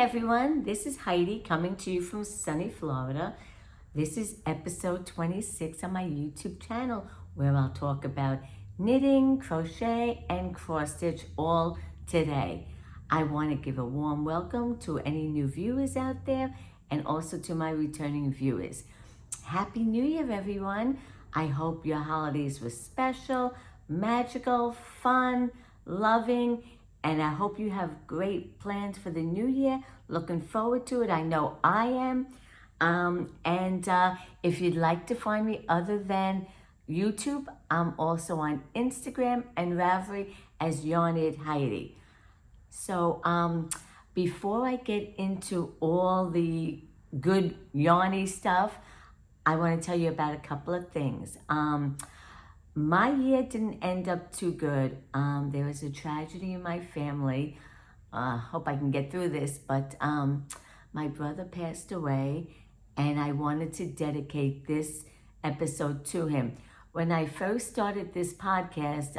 everyone, this is Heidi coming to you from sunny Florida. This is episode 26 on my YouTube channel where I'll talk about knitting, crochet, and cross stitch all today. I want to give a warm welcome to any new viewers out there and also to my returning viewers. Happy New Year, everyone. I hope your holidays were special, magical, fun, loving, and I hope you have great plans for the new year. Looking forward to it. I know I am. If you'd like to find me other than YouTube, I'm also on Instagram and Ravelry as Yarned Heidi. So before I get into all the good yarny stuff, I want to tell you about a couple of things. My year didn't end up too good. There was a tragedy in my family. Hope I can get through this, but my brother passed away, and I wanted to dedicate this episode to him. When I first started this podcast,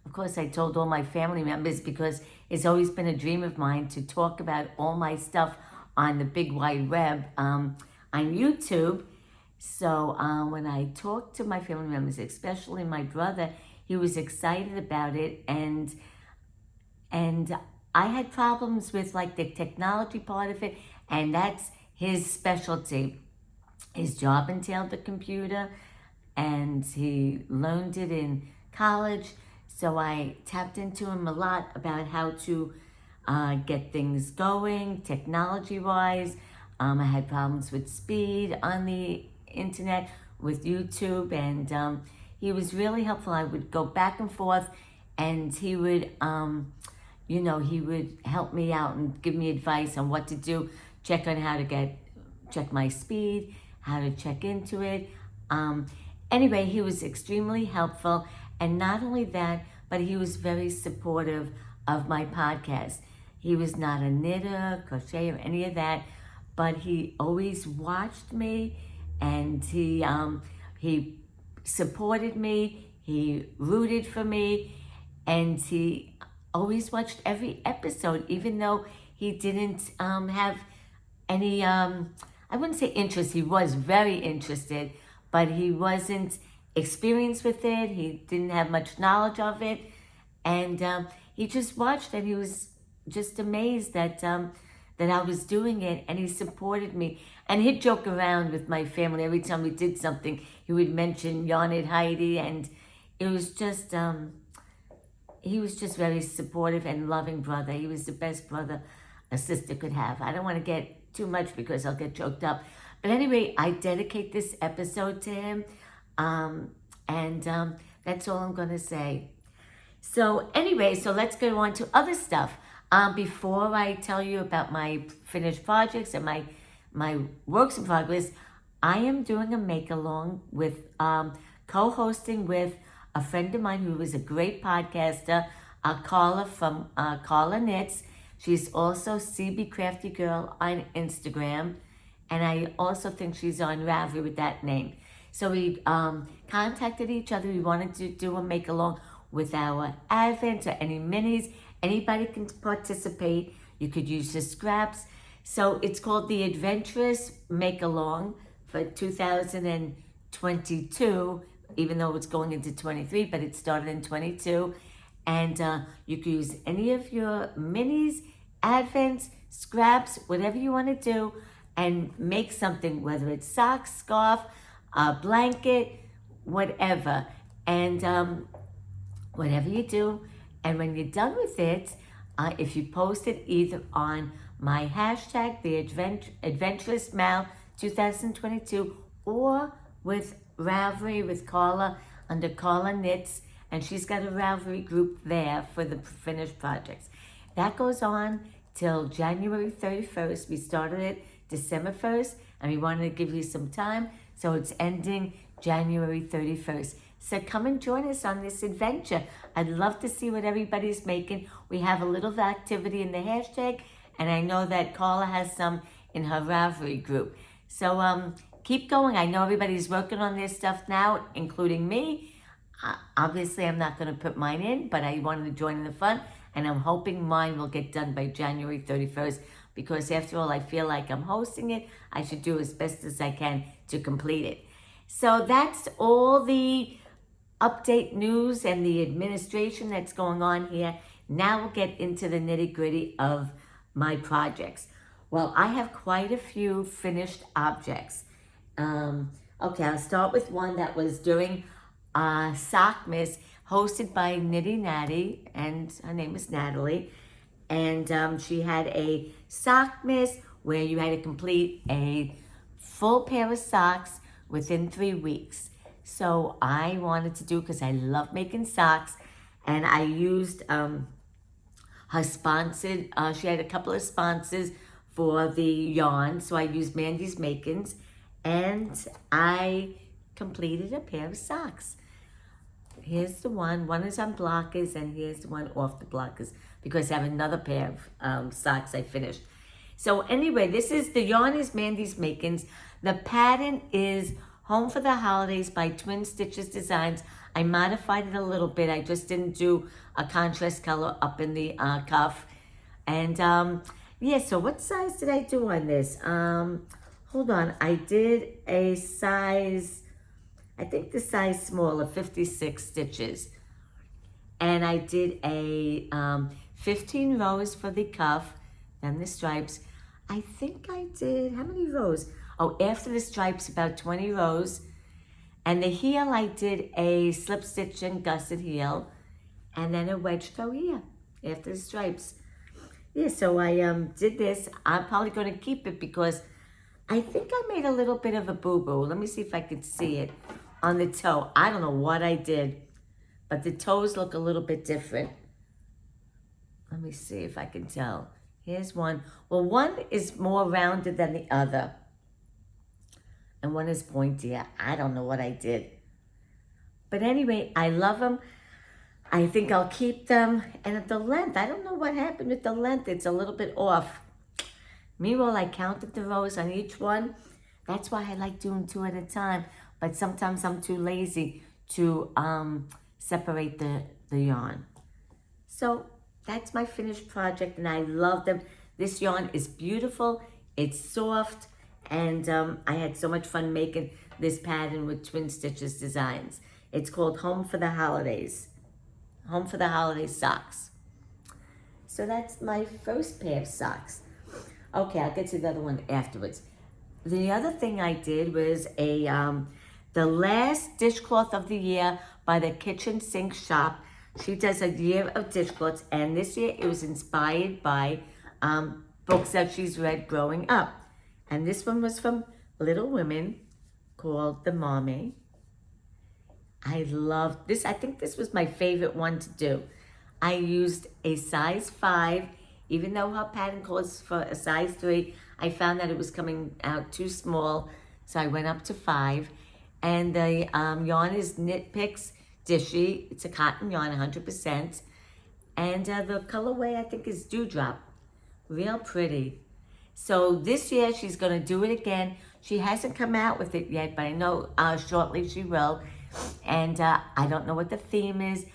of course, I told all my family members because it's always been a dream of mine to talk about all my stuff on the big wide web on YouTube. So when I talked to my family members, especially my brother, he was excited about it, and I had problems with like the technology part of it, and that's his specialty. His job entailed the computer, and he learned it in college. So I tapped into him a lot about how to get things going technology-wise. I had problems with speed on the internet with YouTube, and he was really helpful. I would go back and forth, and he would he would help me out and give me advice on what to do, check on how to check my speed, how to check into it. Anyway, he was extremely helpful, and not only that, but he was very supportive of my podcast. He was not a knitter, crochet, or any of that, but he always watched me, and he supported me, he rooted for me, and he always watched every episode, even though he didn't have any, I wouldn't say interest. He was very interested, but he wasn't experienced with it. He didn't have much knowledge of it, and he just watched, and he was just amazed that I was doing it, and he supported me. And he'd joke around with my family every time we did something. He would mention Yarned Heidi, and it was just, he was just very supportive and loving brother. He was the best brother a sister could have. I don't want to get too much because I'll get choked up. But anyway, I dedicate this episode to him, and that's all I'm going to say. So anyway, so let's go on to other stuff. Before I tell you about my finished projects and my works in progress, I am doing a make-along with co-hosting with a friend of mine who is a great podcaster, Carla from Carla Knits. She's also CB Crafty Girl on Instagram, and I also think she's on Ravelry with that name. So we contacted each other. We wanted to do a make-along with our advents or any minis. Anybody can participate. You could use the scraps. So it's called the Adventurous Make-Along for 2022, even though it's going into 23, but it started in 22. And you can use any of your minis, advents, scraps, whatever you want to do, and make something, whether it's socks, scarf, a blanket, whatever. And whatever you do, and when you're done with it, if you post it either on my hashtag, the Adventurous Mal 2022, or with Ravelry with Carla under Carla Knits, and she's got a Ravelry group there for the finished projects. That goes on till January 31st. We started it December 1st, and we wanted to give you some time, so it's ending January 31st. So come and join us on this adventure. I'd love to see what everybody's making. We have a little activity in the hashtag, and I know that Carla has some in her Ravelry group. So keep going. I know everybody's working on their stuff now, including me. Obviously, I'm not going to put mine in, but I wanted to join in the fun, and I'm hoping mine will get done by January 31st. because after all, I feel like I'm hosting it. I should do as best as I can to complete it. So that's all the update news and the administration that's going on here. Now we'll get into the nitty-gritty of my projects. Well, I have quite a few finished objects. Okay, I'll start with one that was during Sockmas, hosted by Nitty Natty, and her name is Natalie. And she had a Sockmas where you had to complete a full pair of socks within 3 weeks. So I wanted to do, because I love making socks, and I used her sponsored, she had a couple of sponsors for the yarn, so I used Mandy's Makins, and I completed a pair of socks. Here's the one is on blockers, and here's the one off the blockers, because I have another pair of socks I finished. So anyway, the yarn is Mandy's Makins. The pattern is Home for the Holidays by Twin Stitches Designs. I modified it a little bit. I just didn't do a contrast color up in the cuff. And yeah, so what size did I do on this? Hold on, I did a size, I think the size smaller, 56 stitches. And I did a 15 rows for the cuff, then the stripes. I think I did, how many rows? Oh, after the stripes, about 20 rows. And the heel, I did a slip stitch and gusset heel, and then a wedge throw here after the stripes. Yeah, so I did this. I'm probably going to keep it because I think I made a little bit of a boo-boo. Let me see if I can see it on the toe. I don't know what I did, but the toes look a little bit different. Let me see if I can tell. Here's one. Well, one is more rounded than the other, and one is pointier. I don't know what I did. But anyway, I love them. I think I'll keep them. And at the length, I don't know what happened with the length. It's a little bit off. Meanwhile, I counted the rows on each one. That's why I like doing 2 at a time. But sometimes I'm too lazy to separate the yarn. So that's my finished project, and I love them. This yarn is beautiful. It's soft. And I had so much fun making this pattern with Twin Stitches Designs. It's called Home for the Holidays. Home for the Holidays socks. So that's my first pair of socks. Okay, I'll get to the other one afterwards. The other thing I did was the last dishcloth of the year by the Kitchen Sink Shop. She does a year of dishcloths, and this year it was inspired by books that she's read growing up. And this one was from Little Women, called The Mommy. I love this. I think this was my favorite one to do. I used a size 5, even though her pattern calls for a size 3. I found that it was coming out too small, so I went up to 5. And the yarn is Knit Picks Dishy. It's a cotton yarn, 100%. And the colorway, I think, is Dewdrop. Real pretty. So this year she's going to do it again. She hasn't come out with it yet, but I know shortly she will. And I don't know what the theme is,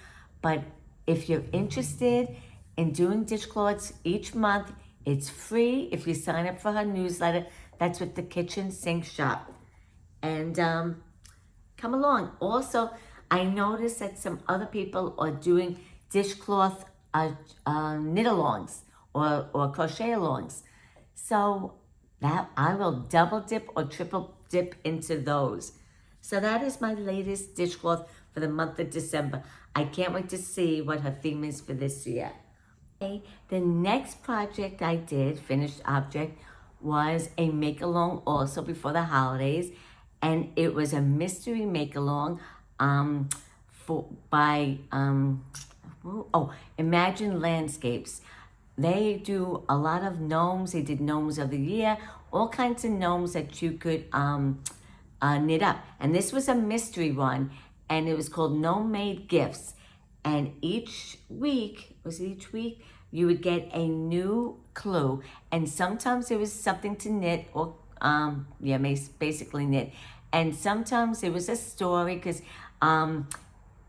but if you're interested in doing dishcloths each month, it's free if you sign up for her newsletter. That's with the Kitchen Sink Shop. And come along. Also, I noticed that some other people are doing dishcloth knit-alongs or crochet-alongs. So that I will double dip or triple dip into those. So that is my latest dishcloth for the month of December. I can't wait to see what her theme is for this year. Okay, the next project I did, finished object, was a make-along also before the holidays. And it was a mystery make-along by Imagine Landscapes. They do a lot of gnomes. They did gnomes of the year, all kinds of gnomes that you could knit up. And this was a mystery one, and it was called Gnome Made Gifts. And each week, you would get a new clue. And sometimes there was something to knit or, basically knit. And sometimes it was a story, because the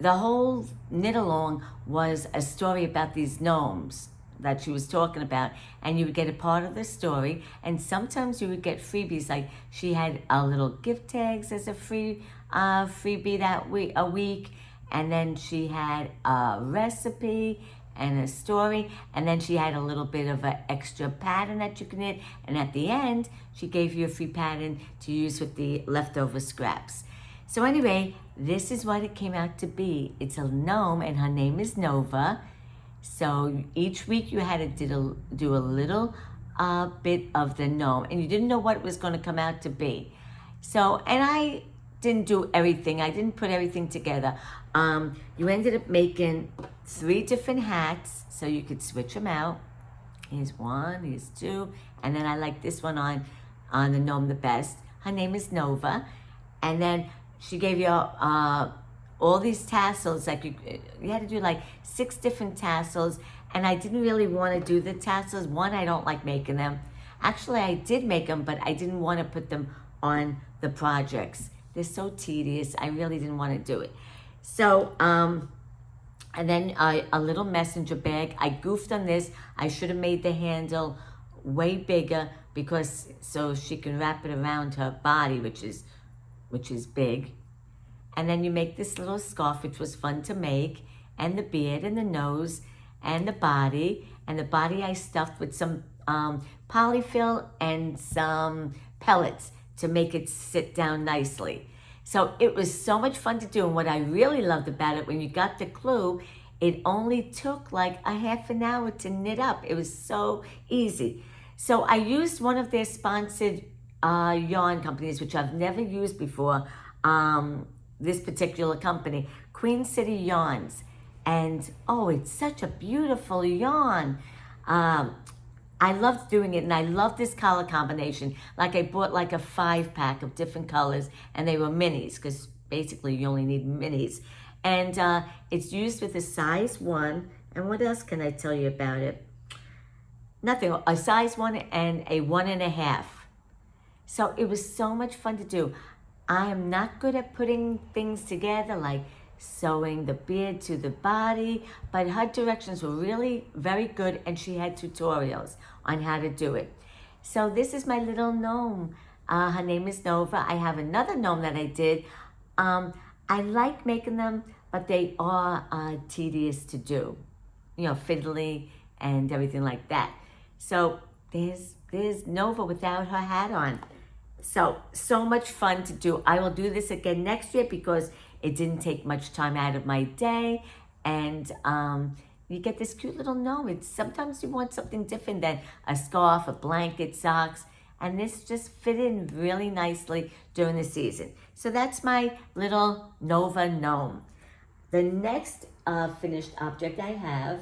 whole knit along was a story about these gnomes. that she was talking about, and you would get a part of the story. And sometimes you would get freebies, like she had a little gift tags as a freebie that week, and then she had a recipe and a story, and then she had a little bit of an extra pattern that you can knit, and at the end she gave you a free pattern to use with the leftover scraps. So anyway, this is what it came out to be. It's a gnome, and her name is Nova. So each week you had to do a little bit of the gnome, and you didn't know what it was going to come out to be. So, and I didn't do everything. I didn't put everything together. You ended up making 3 different hats, so you could switch them out. Here's 1, here's 2, and then I like this one on the gnome the best. Her name is Nova, and then she gave you all these tassels. Like you had to do like 6 different tassels, and I didn't really want to do the tassels. One, I don't like making them. Actually, I did make them, but I didn't want to put them on the projects. They're so tedious. I really didn't want to do it. So, and then a little messenger bag. I goofed on this. I should have made the handle way bigger, because so she can wrap it around her body, which is big. And then you make this little scarf, which was fun to make, and the beard and the nose and the body. And the body I stuffed with some polyfill and some pellets to make it sit down nicely. So it was so much fun to do. And what I really loved about it, when you got the clue, it only took like a half an hour to knit up. It was so easy. So I used one of their sponsored yarn companies, which I've never used before, this particular company, Queen City Yarns. And oh, it's such a beautiful yarn. I loved doing it, and I love this color combination. Like I bought like a 5-pack of different colors, and they were minis, because basically you only need minis. And it's used with a size 1. And what else can I tell you about it? Nothing, a size 1 and a 1.5. So it was so much fun to do. I am not good at putting things together, like sewing the beard to the body, but her directions were really very good, and she had tutorials on how to do it. So this is my little gnome. Her name is Nova. I have another gnome that I did. I like making them, but they are tedious to do, you know, fiddly and everything like that. So there's Nova without her hat on. So much fun to do. I will do this again next year, because it didn't take much time out of my day. And you get this cute little gnome. Sometimes you want something different than a scarf, a blanket, socks. And this just fit in really nicely during the season. So that's my little Nova gnome. The next finished object I have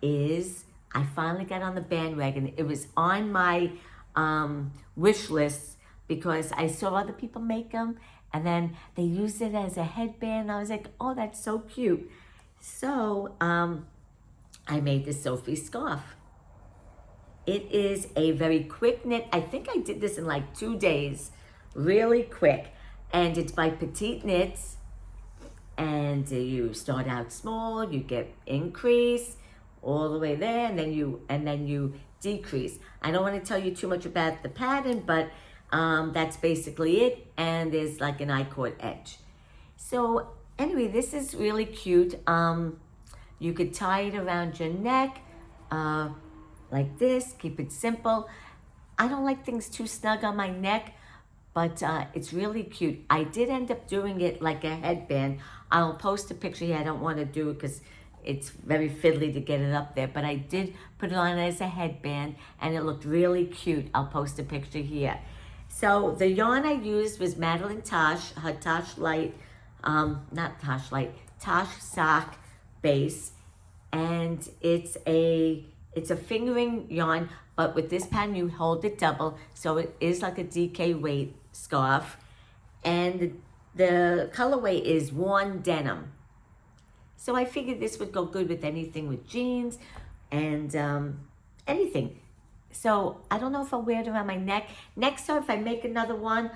is, I finally got on the bandwagon. It was on my wish list, because I saw other people make them, and then they used it as a headband. I was like, oh, that's so cute. So I made the Sophie scarf. It is a very quick knit. I think I did this in like 2 days, really quick. And it's by Petite Knits. And you start out small, you get increase all the way there, and then you decrease. I don't want to tell you too much about the pattern, but that's basically it. And there's like an I-cord edge. So anyway, this is really cute. You could tie it around your neck like this. Keep it simple. I don't like things too snug on my neck, but it's really cute. I did end up doing it like a headband. I'll post a picture here. I don't want to do it because it's very fiddly to get it up there, but I did put it on as a headband, and it looked really cute. I'll post a picture here. So the yarn I used was Madelinetosh, her Tosh sock base, and it's a fingering yarn, but with this pattern you hold it double, so it is like a DK weight scarf, and the colorway is worn denim. So I figured this would go good with anything, with jeans and anything. So I don't know if I'll wear it around my neck. Next time, if I make another one,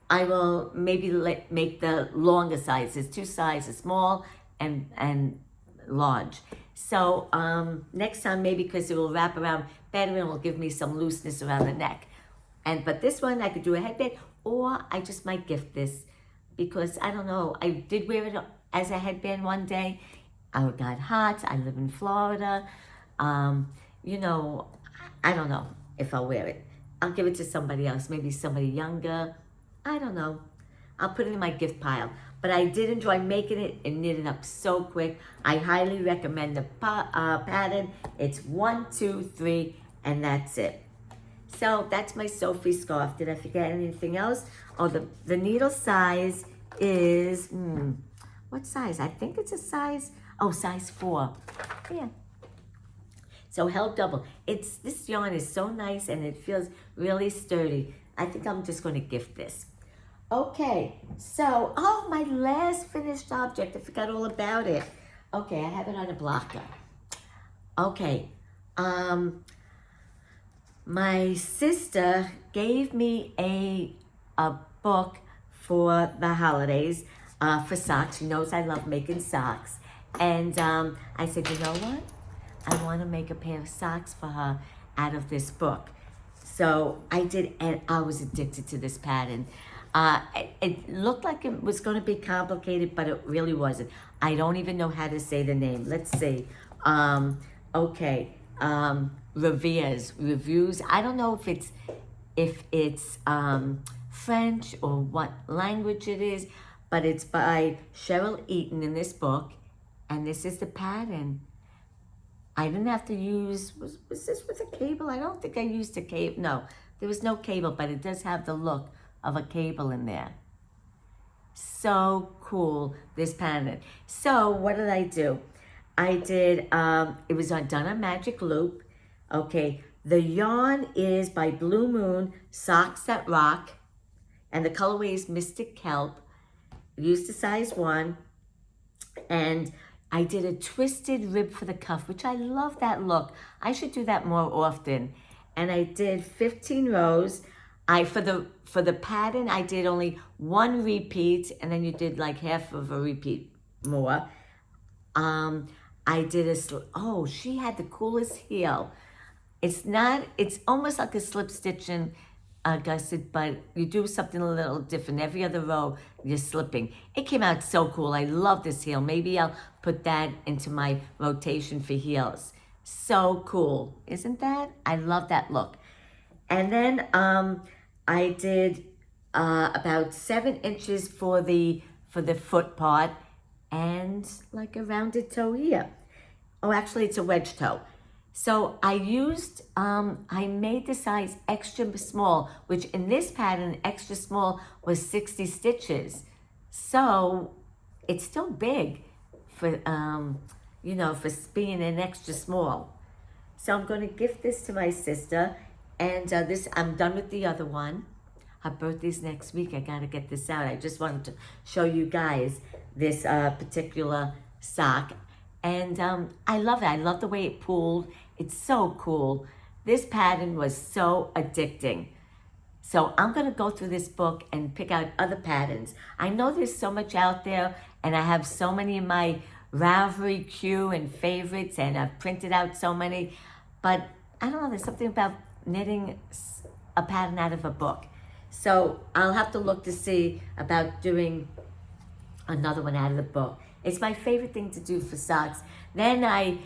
I will maybe make the longer sizes, 2 sizes, small and large. So next time, maybe because it will wrap around better and will give me some looseness around the neck. But this one I could do a headband, or I just might gift this because I don't know. I did wear it as a headband one day. I got hot. I live in Florida. You know, I don't know if I'll wear it. I'll give it to somebody else, maybe somebody younger. I don't know. I'll put it in my gift pile. But I did enjoy making it and knit it up so quick. I highly recommend the pattern. It's 1, 2, 3, and that's it. So that's my Sophie scarf. Did I forget anything else? Oh, the needle size is, what size? I think it's a size, size 4. Yeah. So held double. This yarn is so nice and it feels really sturdy. I think I'm just going to gift this. Okay, so, my last finished object. I forgot all about it. Okay, I have it on a blocker. Okay, my sister gave me a book for the holidays for socks. She knows I love making socks. And I said, you know what? I want to make a pair of socks for her out of this book. So I did, and I was addicted to this pattern. It looked like it was going to be complicated, but it really wasn't. I don't even know how to say the name. Let's see. Reviews. I don't know if it's French or what language it is, but it's by Cheryl Eaton in this book, and this is the pattern. I didn't have to use, was this with a cable? I don't think I used a cable. No, there was no cable, but it does have the look of a cable in there. So cool, this pattern. So what did I do? I did, it was done on magic loop. Okay, the yarn is by Blue Moon, Socks That Rock, and the colorway is Mystic Kelp. Used a size 1, and I did a twisted rib for the cuff, which I love that look. I should do that more often. And I did 15 rows. For the pattern, I did only 1 repeat, and then you did like half of a repeat more. I did she had the coolest heel. It's almost like a slip stitching gusset, but you do something a little different. Every other row, you're slipping. It came out so cool. I love this heel. Maybe I'll put that into my rotation for heels. So cool, isn't that? I love that look. And then I did about 7 inches for the foot part and like a rounded toe here. Oh, actually, it's a wedge toe. So I used, I made the size extra small, which in this pattern, extra small was 60 stitches. So it's still big for, for being an extra small. So I'm going to gift this to my sister. And I'm done with the other one. Her birthday's next week. I got to get this out. I just wanted to show you guys this particular sock. And I love it. I love the way it pulled. It's so cool. This pattern was so addicting. So I'm going to go through this book and pick out other patterns. I know there's so much out there, and I have so many in my Ravelry queue and favorites, and I've printed out so many. But I don't know, there's something about knitting a pattern out of a book. So I'll have to look to see about doing another one out of the book. It's my favorite thing to do for socks. Then I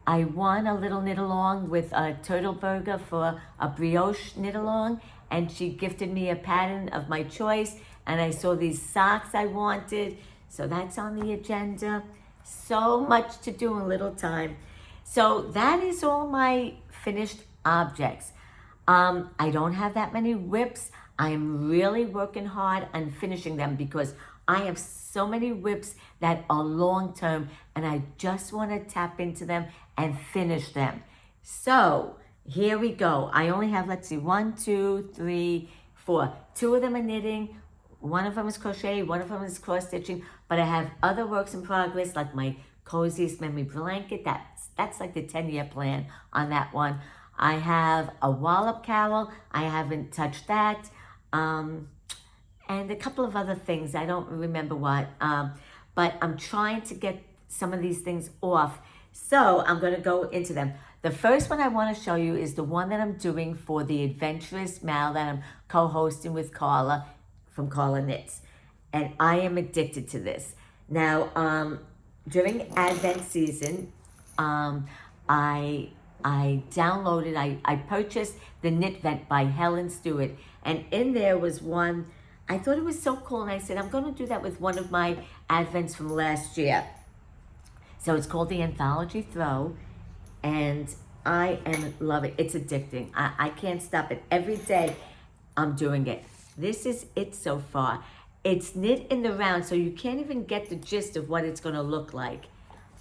won a little knit along with a Turtle Burger for a brioche knit along, and she gifted me a pattern of my choice, and I saw these socks I wanted, so that's on the agenda. So much to do in little time. So that is all my finished objects. I don't have that many whips. I'm really working hard on finishing them because I have so many whips that are long-term, and I just want to tap into them and finish them. So here we go. I only have, 1, 2, 3, 4. 2 of them are knitting. 1 of them is crochet. 1 of them is cross-stitching. But I have other works in progress, like my Coziest Memory Blanket. That's like the 10-year plan on that one. I have a wallop cowl. I haven't touched that. And a couple of other things. I don't remember what. But I'm trying to get some of these things off. So I'm going to go into them. The first one I want to show you is the one that I'm doing for the Adventurous Mal that I'm co-hosting with Carla from Carla Knits. And I am addicted to this. Now, during Advent season, I downloaded, I purchased the Knit Vent by Helen Stewart. And in there was one, I thought it was so cool. And I said, I'm going to do that with one of my Advents from last year. So it's called the Anthology Throw. And I love it. It's addicting. I can't stop it. Every day I'm doing it. This is it so far. It's knit in the round, so you can't even get the gist of what it's going to look like.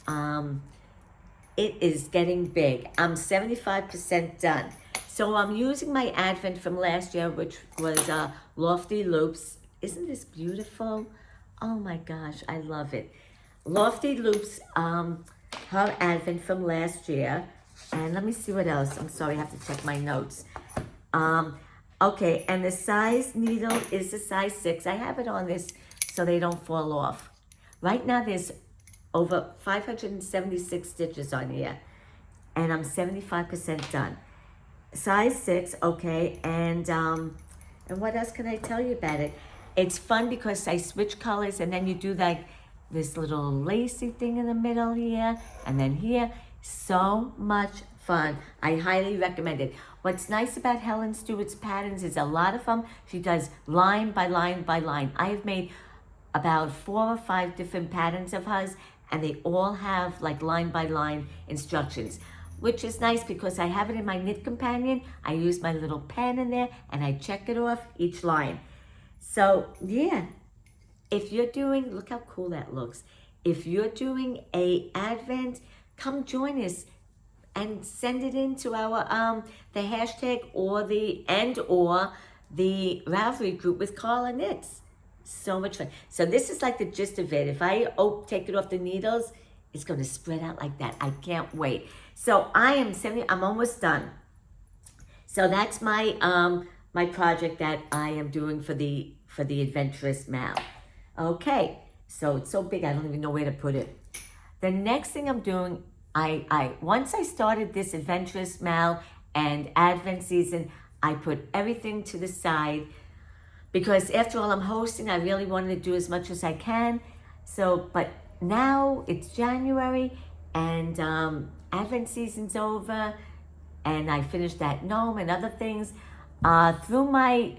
It is getting big. I'm 75% done. So I'm using my Advent from last year, which was Lofty Loops. Isn't this beautiful? Oh my gosh, I love it. Lofty Loops, her Advent from last year. And let me see what else. I'm sorry, I have to check my notes. Okay, and the size needle is a size 6. I have it on this so they don't fall off. Right now there's over 576 stitches on here. And I'm 75% done. Size 6, okay, and what else can I tell you about it? It's fun because I switch colors and then you do like this little lacy thing in the middle here and then here. So much fun. I highly recommend it. What's nice about Helen Stewart's patterns is a lot of them, she does line by line by line. I have made about 4 or 5 different patterns of hers and they all have like line by line instructions, which is nice because I have it in my Knit Companion. I use my little pen in there and I check it off each line. So yeah, if you're doing, look how cool that looks. If you're doing a Advent, come join us and send it into our the hashtag or the Ravelry group with Carla Knits. So much fun. So this is like the gist of it. If I take it off the needles, it's going to spread out like that. I can't wait. So I'm almost done. So that's my my project that I am doing for the Adventurous Mal. Okay, so it's so big I don't even know where to put it. The next thing I'm doing, once I started this Adventurous Mal and Advent season, I put everything to the side because after all I'm hosting, I really wanted to do as much as I can. So, but now it's January and Advent season's over and I finished that gnome and other things. Through my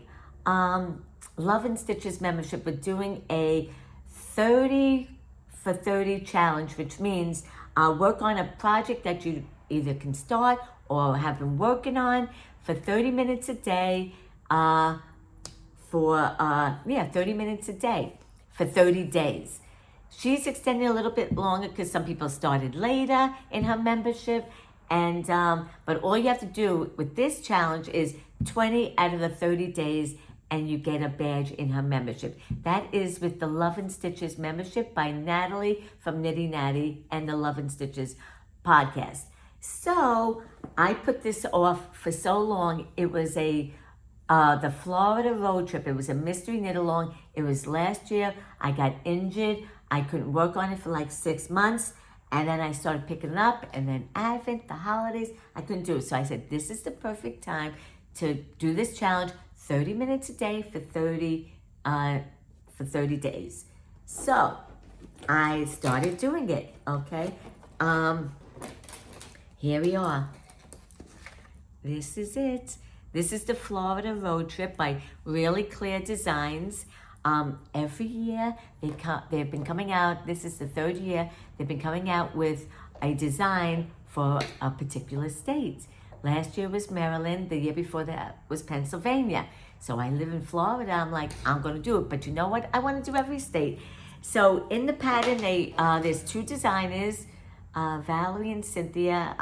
Love and Stitches membership, we're doing a 30 for 30 challenge, which means work on a project that you either can start or have been working on for 30 minutes a day for 30 minutes a day for 30 days. She's extending a little bit longer because some people started later in her membership. And but all you have to do with this challenge is 20 out of the 30 days and you get a badge in her membership. That is with the Love and Stitches membership by Natalie from Knitty Natty and the Love and Stitches podcast. So I put this off for so long. It was the Florida road trip. It was a mystery knit along. It was last year. I got injured. I couldn't work on it for like 6 months. And then I started picking it up. And then Advent, the holidays, I couldn't do it. So I said, this is the perfect time to do this challenge. 30 minutes a day for 30 days. So I started doing it, okay? Here we are. This is it. This is the Florida road trip by Really Clear Designs. Every year they've been coming out, this is the 3rd year, they've been coming out with a design for a particular state. Last year was Maryland, the year before that was Pennsylvania. So I live in Florida, I'm like, I'm gonna do it, but you know what? I wanna do every state. So in the pattern, there's 2 designers, Valerie and Cynthia,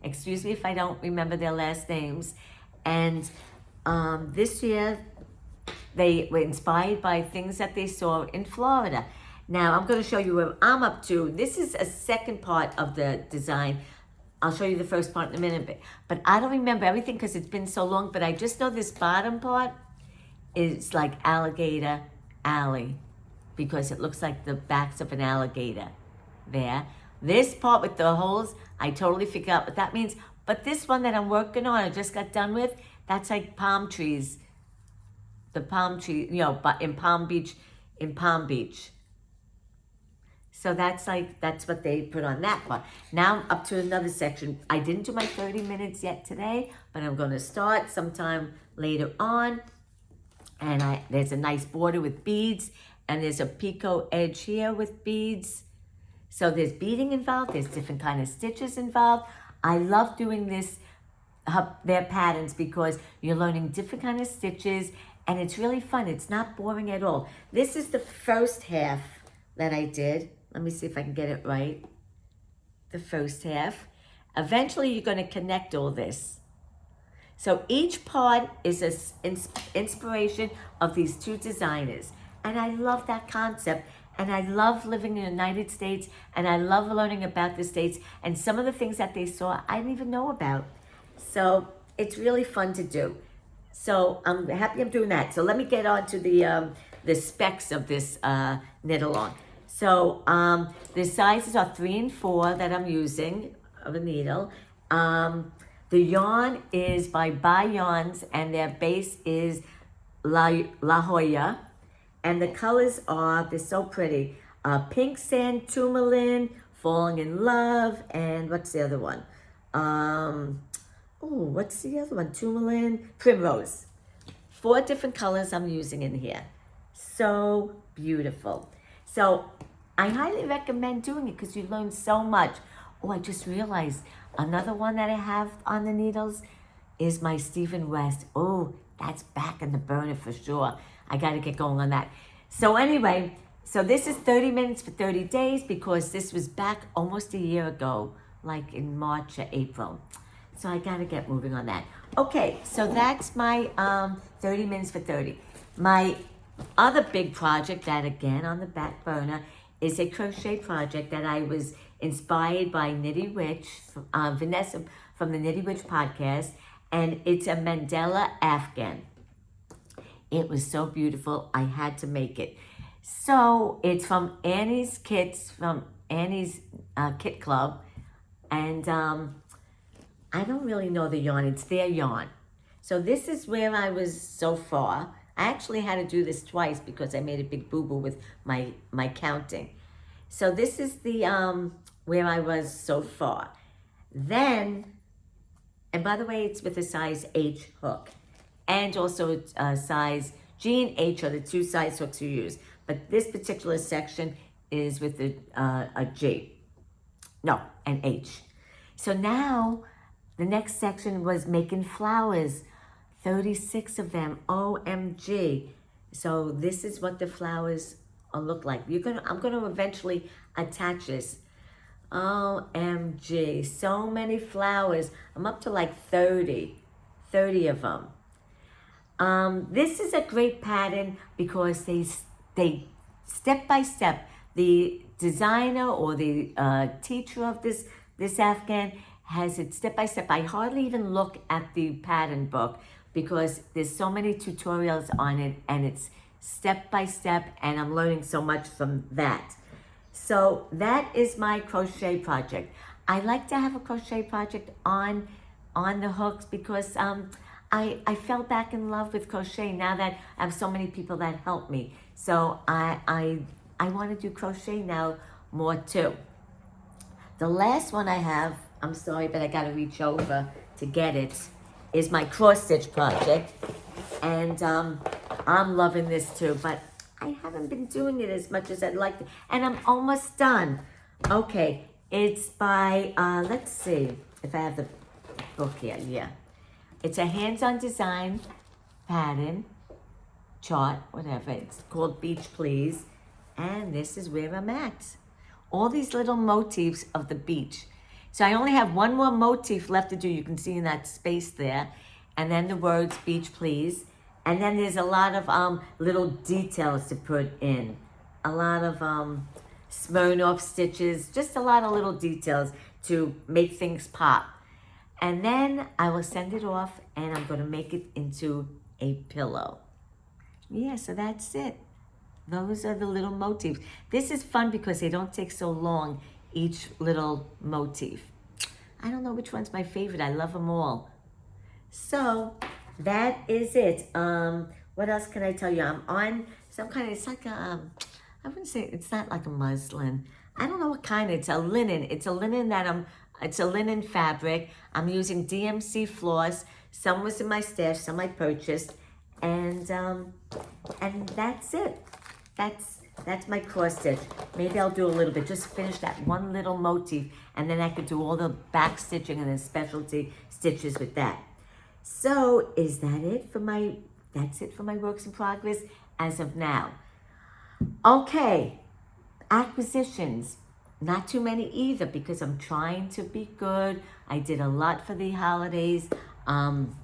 excuse me if I don't remember their last names. And this year, they were inspired by things that they saw in Florida. Now, I'm going to show you what I'm up to. This is a second part of the design. I'll show you the first part in a minute. But I don't remember everything because it's been so long. But I just know this bottom part is like Alligator Alley because it looks like the backs of an alligator. there. This part with the holes, I totally forgot what that means. But this one that I'm working on, I just got done with, that's like palm trees. The palm tree, you know, but in Palm Beach. So that's what they put on that part. Now I'm up to another section. I didn't do my 30 minutes yet today, but I'm going to start sometime later on. And there's a nice border with beads, and there's a picot edge here with beads. So there's beading involved, there's different kind of stitches involved. I love doing their patterns because you're learning different kind of stitches, and it's really fun. It's not boring at all. This is the first half that I did. Let me see if I can get it right. The first half. Eventually you're going to connect all this. So each part is an inspiration of these two designers. And I love that concept. And I love living in the United States. And I love learning about the States. And some of the things that they saw, I didn't even know about. So it's really fun to do. So I'm happy I'm doing that. So let me get on to the specs of this knit along. So the sizes are 3 and 4 that I'm using of a needle. The yarn is by Baah Yarns, and their base is La Jolla. And the colors are, they're so pretty. Pink Sand, Toumaline, Falling in Love, and what's the other one? What's the other one? Toumaline, Primrose. 4 different colors I'm using in here. So beautiful. So I highly recommend doing it because you learn so much. Oh, I just realized another one that I have on the needles is my Stephen West. Oh, that's back in the burner for sure. I got to get going on that. So anyway, so this is 30 minutes for 30 days because this was back almost a year ago, like in March or April. So I got to get moving on that. Okay, so that's my 30 minutes for 30. My other big project that, again, on the back burner is a crochet project that I was inspired by Nitty Witch, Vanessa from the Nitty Witch podcast, and it's a Mandela Afghan. It was so beautiful, I had to make it. So it's from Annie's Kits, from Annie's Kit Club, and I don't really know the yarn, it's their yarn. So this is where I was so far. I actually had to do this twice because I made a big boo-boo with my counting. So this is the where I was so far. Then, and by the way, it's with a size H hook. And also a size G and H are the 2 size hooks you use. But this particular section is with a G. No, an H. So now, the next section was making flowers. 36 of them, OMG. So this is what the flowers look like. I'm gonna eventually attach this. OMG, so many flowers. I'm up to like 30 of them. This is a great pattern because they step by step, the designer or the teacher of this Afghan has it step by step. I hardly even look at the pattern book because there's so many tutorials on it and it's step by step, and I'm learning so much from that. So that is my crochet project. I like to have a crochet project on the hooks because I fell back in love with crochet now that I have so many people that help me. So I want to do crochet now more too. The last one I have, I'm sorry, but I got to reach over to get it, is my cross stitch project. And I'm loving this too, but I haven't been doing it as much as I'd like to. And I'm almost done. Okay, it's by, let's see if I have the book here. Yeah. It's a hands-on design pattern, chart, whatever. It's called Beach Please. And this is where I'm at. All these little motifs of the beach. So I only have one more motif left to do. You can see in that space there. And then the words Beach Please. And then there's a lot of little details to put in. A lot of Smirnoff stitches. Just a lot of little details to make things pop. And then I will send it off and I'm going to make it into a pillow. Yeah, so that's it. Those are the little motifs. This is fun because they don't take so long each little motif. I don't know which one's my favorite. I love them all. So that is it. What else can I tell you? I'm on some kind of, it's like a, I wouldn't say, it's not like a muslin. I don't know what kind. It's a linen. It's a linen it's a linen fabric. I'm using DMC floss. Some was in my stash, some I purchased. And that's it. That's my cross stitch. Maybe I'll do a little bit, just finish that one little motif, and then I could do all the back stitching and then specialty stitches with that. So is that it for that's it for my works in progress as of now. Okay, acquisitions. Not too many either because I'm trying to be good. I did a lot for the holidays, and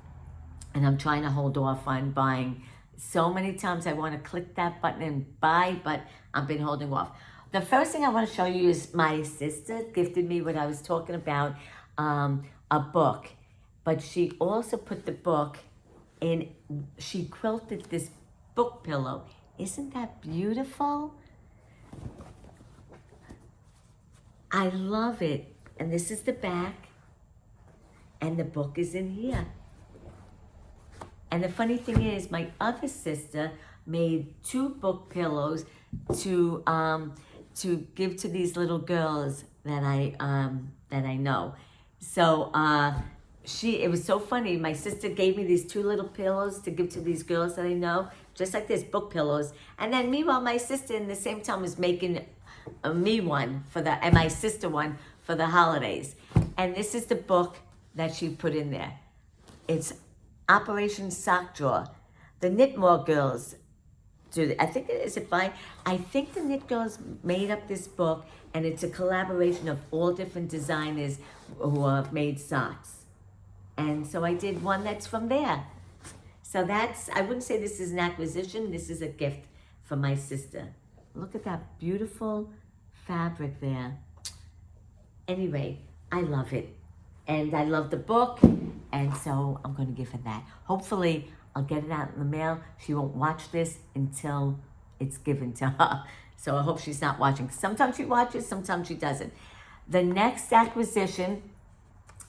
I'm trying to hold off on buying. So many times I want to click that button and buy, but I've been holding off. The first thing I want to show you is my sister gifted me what I was talking about, a book. But she also put the book in, she quilted this book pillow. Isn't that beautiful? I love it. And this is the back. And the book is in here. And the funny thing is, my other sister made 2 book pillows to give to these little girls that I know. So it was so funny. My sister gave me these 2 little pillows to give to these girls that I know, just like this, book pillows. And then meanwhile, my sister in the same time was making me one and my sister one for the holidays. And this is the book that she put in there. It's Operation Sock Drawer. The Knitmore girls do. I think I think the Knit girls made up this book, and it's a collaboration of all different designers who have made socks. And so I did one that's from there. So I wouldn't say this is an acquisition. This is a gift from my sister. Look at that beautiful fabric there. Anyway, I love it. And I love the book, and so I'm going to give her that. Hopefully, I'll get it out in the mail. She won't watch this until it's given to her. So I hope she's not watching. Sometimes she watches, sometimes she doesn't. The next acquisition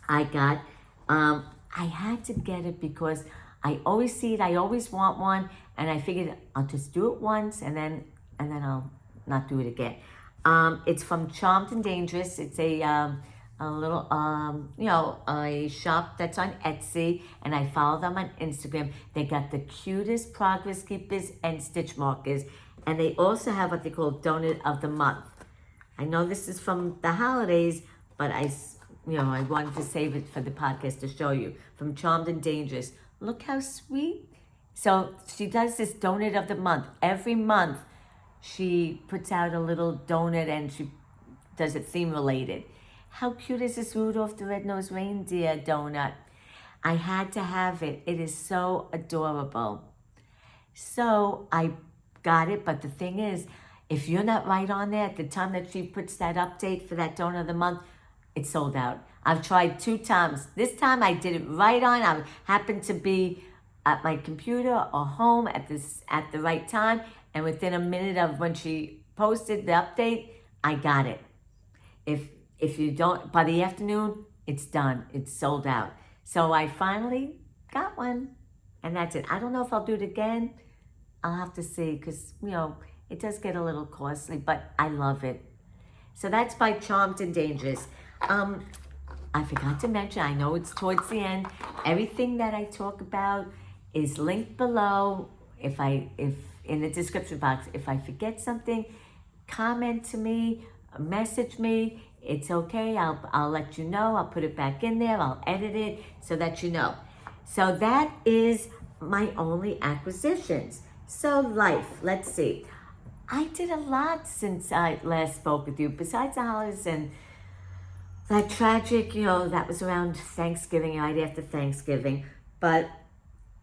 I got, I had to get it because I always see it. I always want one, and I figured I'll just do it once, and then I'll not do it again. It's from Charmed and Dangerous. It's a little, a shop that's on Etsy, and I follow them on Instagram. They got the cutest progress keepers and stitch markers, and they also have what they call Donut of the Month. I know this is from the holidays, but I wanted to save it for the podcast to show you. From Charmed and Dangerous. Look how sweet. So she does this Donut of the Month. Every month, she puts out a little donut, and she does it theme related. How cute is this Rudolph the Red-Nosed Reindeer donut? I had to have it. It is so adorable. So I got it, but the thing is, if you're not right on there at the time that she puts that update for that donut of the month, it's sold out. I've tried 2 times. This time I did it right on. I happened to be at my computer or home at the right time, and within a minute of when she posted the update, I got it. If you don't, by the afternoon, it's done. It's sold out. So I finally got one, and that's it. I don't know if I'll do it again. I'll have to see, because, it does get a little costly, but I love it. So that's by Charmed and Dangerous. I forgot to mention, I know it's towards the end, everything that I talk about is linked below. If in the description box, if I forget something, comment to me, message me. It's okay. I'll let you know. I'll put it back in there. I'll edit it so that you know. So that is my only acquisitions. So life, let's see. I did a lot since I last spoke with you, besides the holidays and that tragic, that was around Thanksgiving, right after Thanksgiving. But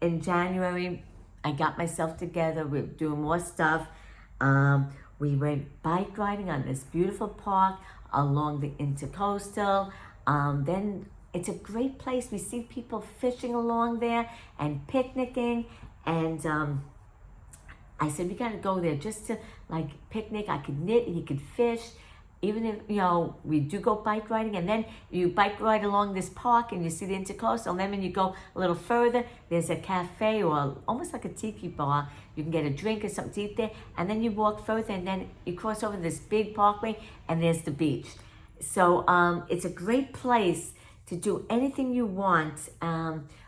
in January, I got myself together. We're doing more stuff. We went bike riding on this beautiful park along the Intercoastal. Then it's a great place. We see people fishing along there and picnicking. And I said, we got to go there just to picnic. I could knit, he could fish. even if, we do go bike riding, and then you bike ride along this park and you see the intercoastal, and then when you go a little further, there's a cafe or almost like a tiki bar. You can get a drink or something to eat there, and then you walk further, and then you cross over this big parkway, and there's the beach. So it's a great place to do anything you want,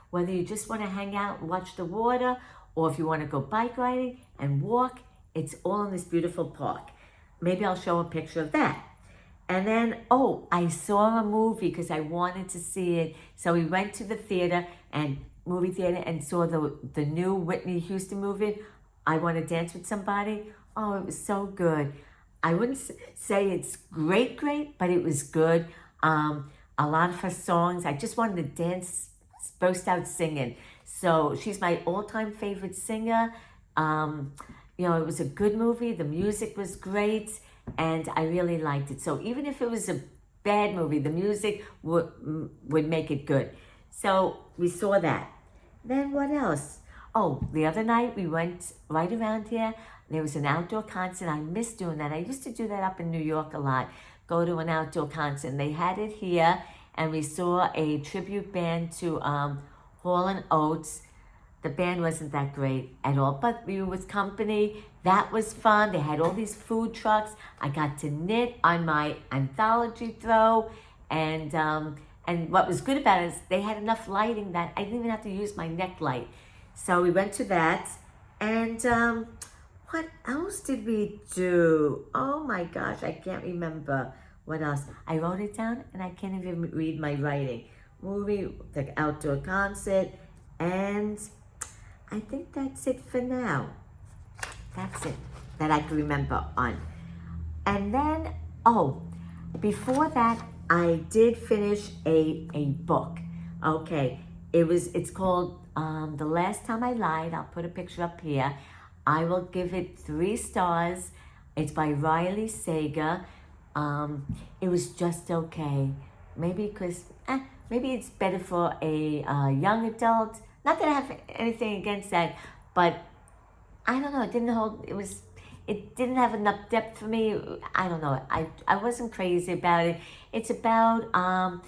whether you just want to hang out and watch the water, or if you want to go bike riding and walk. It's all in this beautiful park. Maybe I'll show a picture of that. And then, I saw a movie because I wanted to see it. So we went to the movie theater and saw the new Whitney Houston movie, I Want to Dance with Somebody. Oh, it was so good. I wouldn't say it's great, but it was good. A lot of her songs, I just wanted to dance, burst out singing. So she's my all-time favorite singer. It was a good movie. The music was great, and I really liked it. So even if it was a bad movie, the music would make it good. So we saw that. Then what else? The other night we went right around here. There was an outdoor concert. I miss doing that. I used to do that up in New York a lot. Go to an outdoor concert. They had it here, and we saw a tribute band to Hall & Oates. The band wasn't that great at all, but we were with company. That was fun. They had all these food trucks. I got to knit on my anthology throw, and what was good about it is they had enough lighting that I didn't even have to use my neck light. So we went to that, and what else did we do? Oh my gosh, I can't remember what else. I wrote it down, and I can't even read my writing. Movie, the outdoor concert, and I think that's it for now. That's it that I can remember on. And then, before that, I did finish a book. Okay, it's called The Last Time I Lied. I'll put a picture up here. I will give it 3 stars. It's by Riley Sager. It was just okay. Maybe because, maybe it's better for a young adult. Not that I have anything against that, but I don't know. It didn't have enough depth for me. I don't know. I wasn't crazy about it. It's about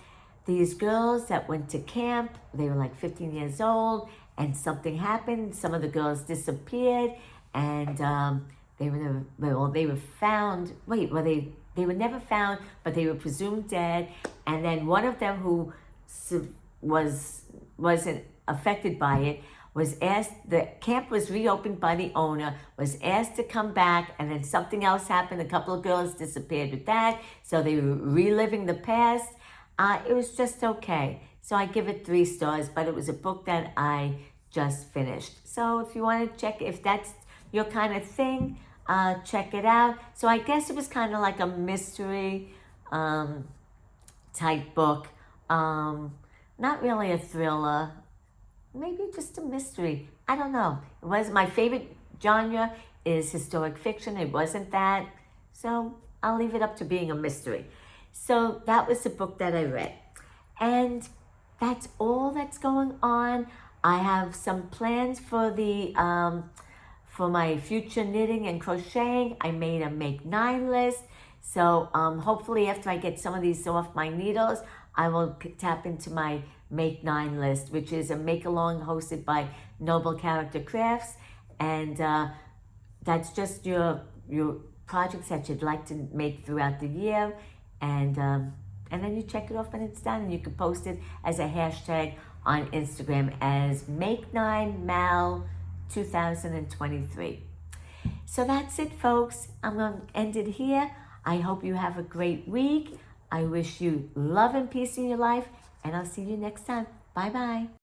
these girls that went to camp. They were like 15 years old, and something happened. Some of the girls disappeared, and they were found. They were never found, but they were presumed dead. And then one of them who wasn't affected by it was asked. The camp was reopened by the owner. Was asked to come back, and then something else happened. A couple of girls disappeared with that, so they were reliving the past. It was just okay. So I give it 3 stars, but it was a book that I just finished. So if you want to check, if that's your kind of thing, check it out. So I guess it was kind of like a mystery type book. Not really a thriller. Maybe just a mystery. I don't know. It was my favorite genre is historic fiction. It wasn't that. So I'll leave it up to being a mystery. So that was the book that I read. And that's all that's going on. I have some plans for for my future knitting and crocheting. I made a Make 9 list. So hopefully after I get some of these off my needles, I will tap into my Make 9 list, which is a make-along hosted by Noble Character Crafts. And that's just your projects that you'd like to make throughout the year. And then you check it off when it's done. And you can post it as a hashtag on Instagram as Make9Mal 2023. So that's it, folks. I'm going to end it here. I hope you have a great week. I wish you love and peace in your life, and I'll see you next time. Bye-bye.